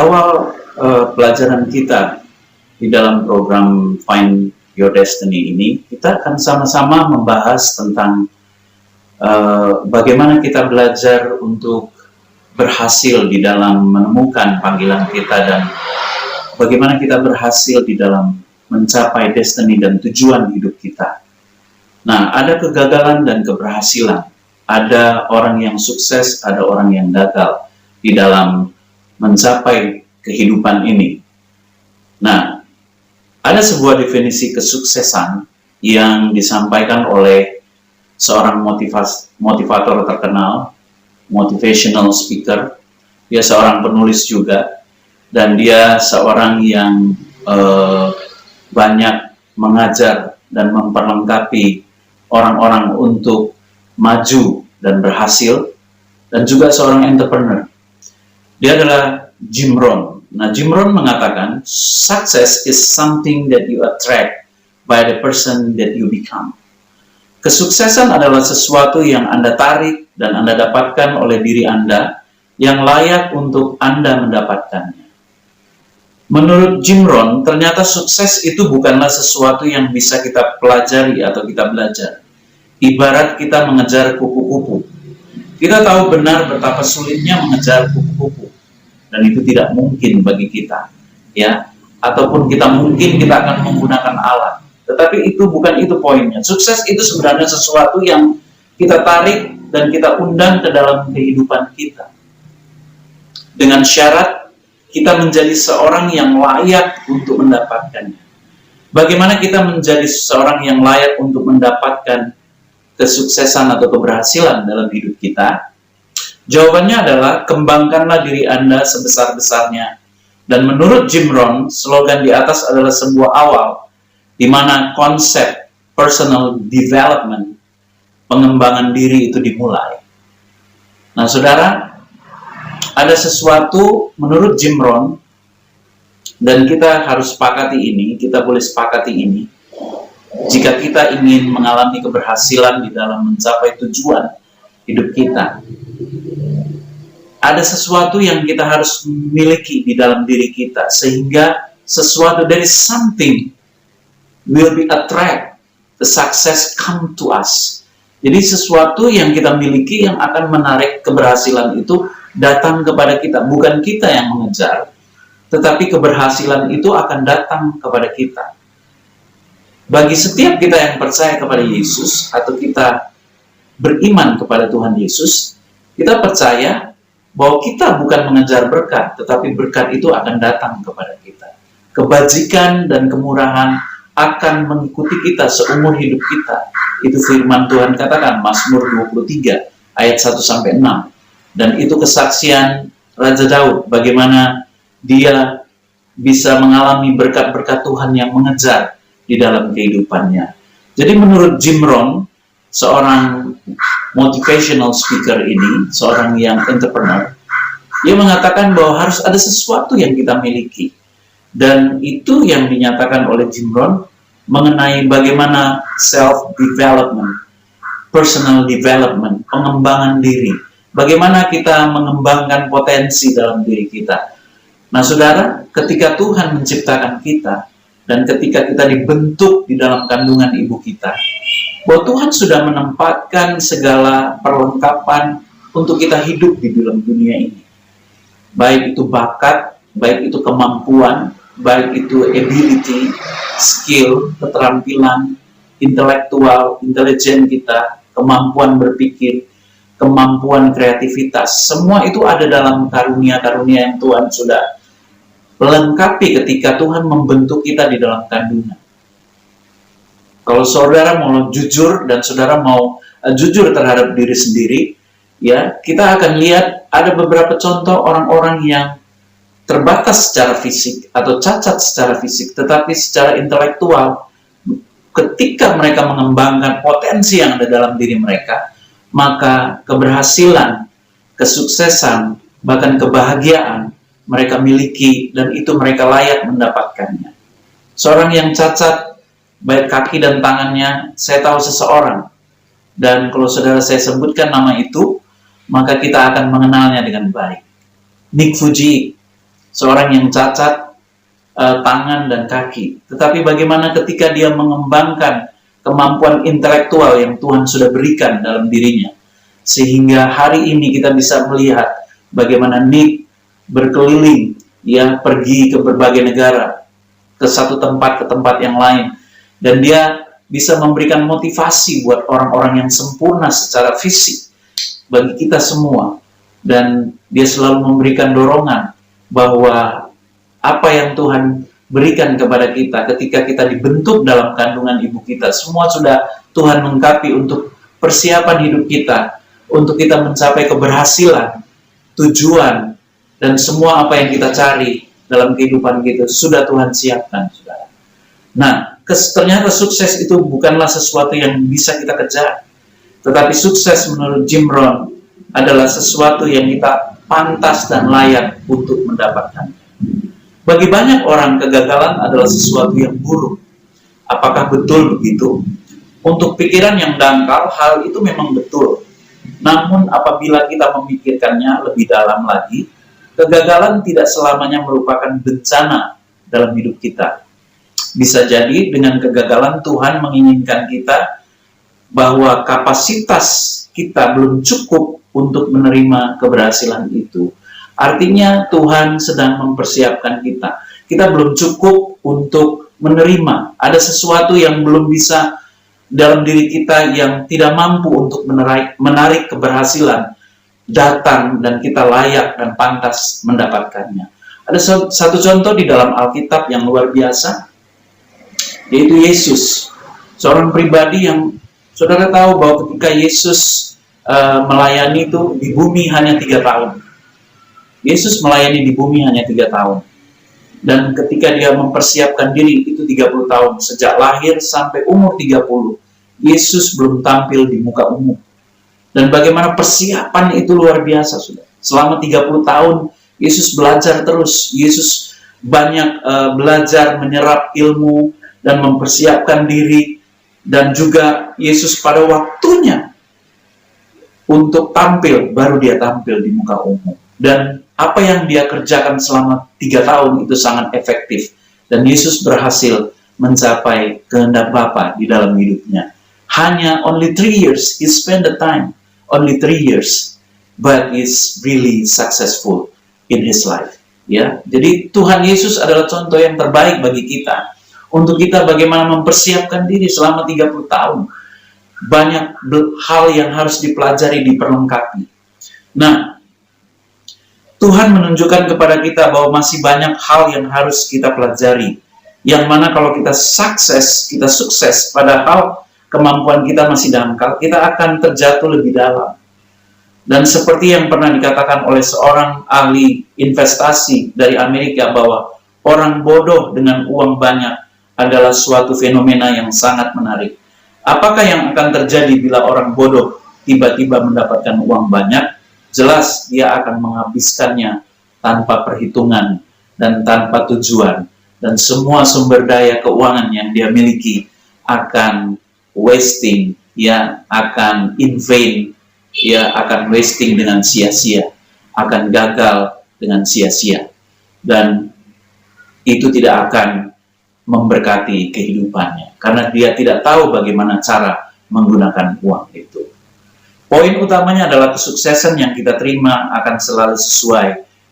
awal pelajaran kita di dalam program Find Your Destiny ini, kita akan sama-sama membahas tentang bagaimana kita belajar untuk berhasil di dalam menemukan panggilan kita dan bagaimana kita berhasil di dalam mencapai destiny dan tujuan hidup kita. Nah, ada kegagalan dan keberhasilan. Ada orang yang sukses, ada orang yang gagal di dalam mencapai kehidupan ini. Nah, ada sebuah definisi kesuksesan yang disampaikan oleh seorang motivator terkenal, motivational speaker. Dia seorang penulis juga, dan dia seorang yang banyak mengajar dan memperlengkapi orang-orang untuk maju dan berhasil, dan juga seorang entrepreneur. Dia adalah Jim Rohn. Nah, Jim Rohn mengatakan, success is something that you attract by the person that you become. Kesuksesan adalah sesuatu yang Anda tarik dan Anda dapatkan oleh diri Anda yang layak untuk Anda mendapatkannya. Menurut Jim Rohn, ternyata sukses itu bukanlah sesuatu yang bisa kita pelajari atau kita belajar. Ibarat kita mengejar kupu-kupu. Kita tahu benar betapa sulitnya mengejar kupu-kupu, dan itu tidak mungkin bagi kita, ya. Ataupun kita akan menggunakan alat. Tetapi itu bukan itu poinnya. Sukses itu sebenarnya sesuatu yang kita tarik dan kita undang ke dalam kehidupan kita. Dengan syarat kita menjadi seorang yang layak untuk mendapatkannya. Bagaimana kita menjadi seorang yang layak untuk mendapatkan kesuksesan atau keberhasilan dalam hidup kita? Jawabannya adalah, kembangkanlah diri Anda sebesar-besarnya. Dan menurut Jim Rohn, slogan di atas adalah sebuah awal, di mana konsep personal development, pengembangan diri itu dimulai. Nah, saudara, ada sesuatu menurut Jim Rohn, dan kita harus sepakati ini, kita boleh sepakati ini, jika kita ingin mengalami keberhasilan di dalam mencapai tujuan hidup kita. Ada sesuatu yang kita harus miliki di dalam diri kita, sehingga sesuatu, dari something will be attract, the success come to us. Jadi sesuatu yang kita miliki yang akan menarik keberhasilan itu datang kepada kita, bukan kita yang mengejar, tetapi keberhasilan itu akan datang kepada kita. Bagi setiap kita yang percaya kepada Yesus, atau kita beriman kepada Tuhan Yesus, kita percaya bahwa kita bukan mengejar berkat, tetapi berkat itu akan datang kepada kita. Kebajikan dan kemurahan akan mengikuti kita seumur hidup kita. Itu firman Tuhan katakan, Mazmur 23 ayat 1-6. Dan itu kesaksian Raja Daud, bagaimana dia bisa mengalami berkat-berkat Tuhan yang mengejar di dalam kehidupannya. Jadi menurut Jim Rohn, seorang motivational speaker ini, seorang yang entrepreneur, dia mengatakan bahwa harus ada sesuatu yang kita miliki. Dan itu yang dinyatakan oleh Jim Rohn mengenai bagaimana self-development, personal development, pengembangan diri. Bagaimana kita mengembangkan potensi dalam diri kita. Nah, saudara, ketika Tuhan menciptakan kita, dan ketika kita dibentuk di dalam kandungan ibu kita, bahwa Tuhan sudah menempatkan segala perlengkapan untuk kita hidup di dalam dunia ini. Baik itu bakat, baik itu kemampuan, baik itu ability, skill, keterampilan, intelektual, intelijen kita, kemampuan berpikir, kemampuan kreativitas, semua itu ada dalam karunia-karunia yang Tuhan sudah lengkapi ketika Tuhan membentuk kita di dalam kandungan. Kalau saudara mau jujur dan saudara mau jujur terhadap diri sendiri, ya, kita akan lihat ada beberapa contoh orang-orang yang terbatas secara fisik atau cacat secara fisik, tetapi secara intelektual, ketika mereka mengembangkan potensi yang ada dalam diri mereka, maka keberhasilan, kesuksesan, bahkan kebahagiaan mereka miliki, dan itu mereka layak mendapatkannya. Seorang yang cacat, baik kaki dan tangannya, saya tahu seseorang, dan kalau saudara saya sebutkan nama itu, maka kita akan mengenalnya dengan baik. Nick Fuji. seorang yang cacat tangan dan kaki. Tetapi bagaimana ketika dia mengembangkan kemampuan intelektual yang Tuhan sudah berikan dalam dirinya, sehingga hari ini kita bisa melihat bagaimana Nick berkeliling, ya, pergi ke berbagai negara, ke satu tempat ke tempat yang lain, dan dia bisa memberikan motivasi buat orang-orang yang sempurna secara fisik bagi kita semua. Dan dia selalu memberikan dorongan bahwa apa yang Tuhan berikan kepada kita ketika kita dibentuk dalam kandungan ibu kita, semua sudah Tuhan lengkapi untuk persiapan hidup kita, untuk kita mencapai keberhasilan, tujuan, dan semua apa yang kita cari dalam kehidupan kita sudah Tuhan siapkan, saudara. Nah, ternyata sukses itu bukanlah sesuatu yang bisa kita kejar, tetapi sukses menurut Jim Rohn adalah sesuatu yang kita pantas dan layak untuk mendapatkan. Bagi banyak orang, kegagalan adalah sesuatu yang buruk. Apakah betul begitu? Untuk pikiran yang dangkal, hal itu memang betul. Namun apabila kita memikirkannya lebih dalam lagi, kegagalan tidak selamanya merupakan bencana dalam hidup kita. Bisa jadi dengan kegagalan Tuhan menginginkan kita bahwa kapasitas kita belum cukup untuk menerima keberhasilan itu. Artinya Tuhan sedang mempersiapkan kita. Kita belum cukup untuk menerima. Ada sesuatu yang belum bisa dalam diri kita yang tidak mampu untuk menarik keberhasilan datang, dan kita layak dan pantas mendapatkannya. Ada satu contoh di dalam Alkitab yang luar biasa, yaitu Yesus. Seorang pribadi yang saudara tahu bahwa ketika Yesus melayani itu di bumi hanya 3 tahun. Yesus melayani di bumi hanya 3 tahun. Dan ketika dia mempersiapkan diri itu 30 tahun. Sejak lahir sampai umur 30. Yesus belum tampil di muka umum. Dan bagaimana persiapan itu luar biasa, sudah. Selama 30 tahun Yesus belajar terus. Yesus banyak belajar menyerap ilmu dan mempersiapkan diri. Dan juga Yesus pada waktunya untuk tampil, baru dia tampil di muka umum. Dan apa yang dia kerjakan selama 3 tahun itu sangat efektif. Dan Yesus berhasil mencapai kehendak Bapa di dalam hidupnya. Hanya only 3 years, he spent the time, only 3 years, but is really successful in his life. Ya, jadi Tuhan Yesus adalah contoh yang terbaik bagi kita. Untuk kita bagaimana mempersiapkan diri selama 30 tahun. Banyak hal yang harus dipelajari, diperlengkapi. Nah, Tuhan menunjukkan kepada kita bahwa masih banyak hal yang harus kita pelajari. Yang mana kalau kita sukses, padahal kemampuan kita masih dangkal, kita akan terjatuh lebih dalam. Dan seperti yang pernah dikatakan oleh seorang ahli investasi dari Amerika, bahwa orang bodoh dengan uang banyak adalah suatu fenomena yang sangat menarik. Apakah yang akan terjadi bila orang bodoh tiba-tiba mendapatkan uang banyak? Jelas dia akan menghabiskannya tanpa perhitungan dan tanpa tujuan. Dan semua sumber daya keuangan yang dia miliki akan wasting, ya, akan in vain, ya, akan wasting dengan sia-sia, akan gagal dengan sia-sia. Dan itu tidak akan memberkati kehidupannya, karena dia tidak tahu bagaimana cara menggunakan uang itu. Poin utamanya adalah kesuksesan yang kita terima akan selalu sesuai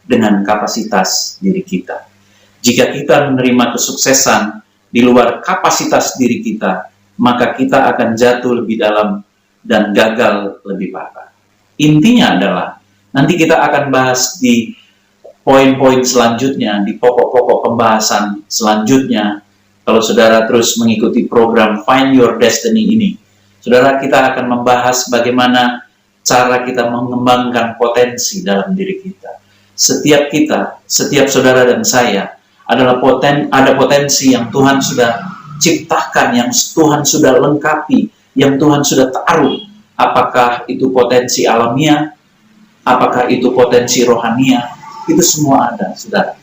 dengan kapasitas diri kita. Jika kita menerima kesuksesan di luar kapasitas diri kita, maka kita akan jatuh lebih dalam dan gagal lebih parah. Intinya adalah, nanti kita akan bahas di poin-poin selanjutnya, di pokok-pokok pembahasan selanjutnya. Kalau saudara terus mengikuti program Find Your Destiny ini, saudara, kita akan membahas bagaimana cara kita mengembangkan potensi dalam diri kita. Setiap kita, setiap saudara dan saya, ada potensi yang Tuhan sudah ciptakan, yang Tuhan sudah lengkapi, yang Tuhan sudah taruh. Apakah itu potensi alamiah, apakah itu potensi rohania, itu semua ada, saudara.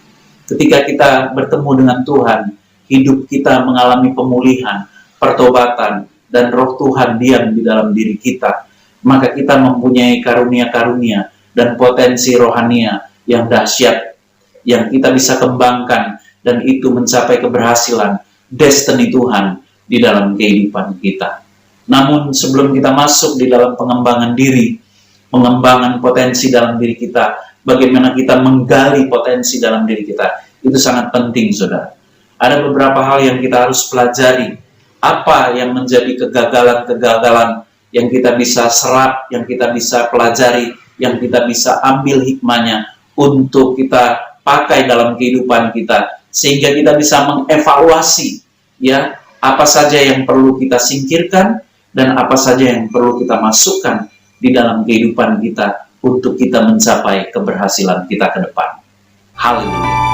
Ketika kita bertemu dengan Tuhan, hidup kita mengalami pemulihan, pertobatan, dan roh Tuhan diam di dalam diri kita, maka kita mempunyai karunia-karunia dan potensi rohania yang dahsyat yang kita bisa kembangkan, dan itu mencapai keberhasilan, destiny Tuhan di dalam kehidupan kita. Namun sebelum kita masuk di dalam pengembangan diri, pengembangan potensi dalam diri kita, bagaimana kita menggali potensi dalam diri kita, itu sangat penting, saudara. Ada beberapa hal yang kita harus pelajari. Apa yang menjadi kegagalan-kegagalan yang kita bisa serap, yang kita bisa pelajari, yang kita bisa ambil hikmahnya untuk kita pakai dalam kehidupan kita, sehingga kita bisa mengevaluasi ya apa saja yang perlu kita singkirkan dan apa saja yang perlu kita masukkan di dalam kehidupan kita untuk kita mencapai keberhasilan kita ke depan. Haleluya.